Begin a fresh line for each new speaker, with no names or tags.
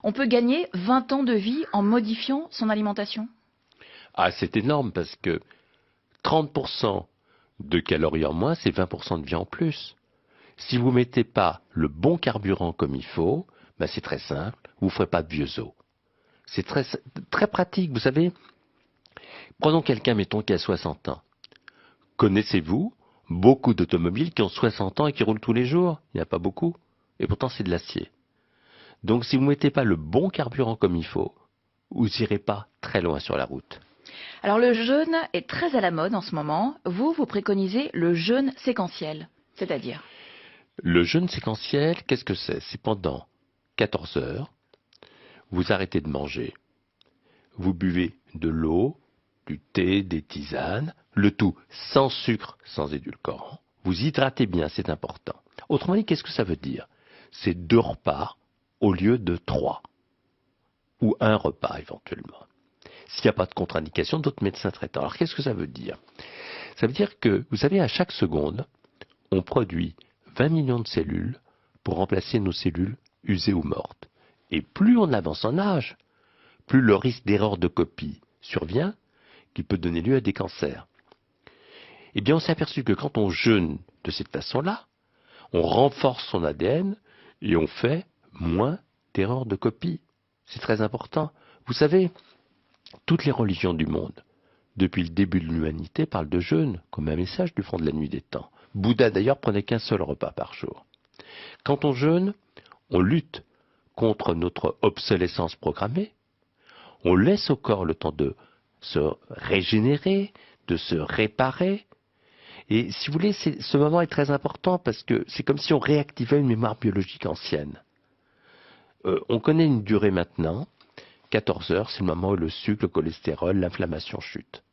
On peut gagner 20 ans de vie en modifiant son alimentation?
Ah, c'est énorme parce que 30% de calories en moins, c'est 20% de vie en plus. Si vous ne mettez pas le bon carburant comme il faut, ben c'est très simple, vous ne ferez pas de vieux os. C'est très, très pratique, vous savez. Prenons quelqu'un, mettons, qui a 60 ans. Connaissez-vous beaucoup d'automobiles qui ont 60 ans et qui roulent tous les jours? Il n'y en a pas beaucoup. Et pourtant, c'est de l'acier. Donc, si vous ne mettez pas le bon carburant comme il faut, vous n'irez pas très loin sur la route.
Alors le jeûne est très à la mode en ce moment. Vous préconisez le jeûne séquentiel, c'est-à-dire?
Le jeûne séquentiel, qu'est-ce que c'est? C'est pendant 14 heures, vous arrêtez de manger, vous buvez de l'eau, du thé, des tisanes, le tout sans sucre, sans édulcorant. Vous hydratez bien, c'est important. Autrement dit, qu'est-ce que ça veut dire? C'est 2 repas au lieu de 3, ou un repas éventuellement. S'il n'y a pas de contre-indication, d'autres médecins traitants. Alors qu'est-ce que ça veut dire? Ça veut dire que, vous savez, à chaque seconde, on produit 20 millions de cellules pour remplacer nos cellules usées ou mortes. Et plus on avance en âge, plus le risque d'erreur de copie survient, qui peut donner lieu à des cancers. Eh bien, on s'est aperçu que quand on jeûne de cette façon-là, on renforce son ADN et on fait moins d'erreurs de copie. C'est très important. Vous savez, toutes les religions du monde, depuis le début de l'humanité, parlent de jeûne comme un message du fond de la nuit des temps. Bouddha d'ailleurs prenait qu'un seul repas par jour. Quand on jeûne, on lutte contre notre obsolescence programmée. On laisse au corps le temps de se régénérer, de se réparer. Et si vous voulez, ce moment est très important parce que c'est comme si on réactivait une mémoire biologique ancienne. On connaît une durée maintenant, 14 heures, c'est le moment où le sucre, le cholestérol, l'inflammation chute.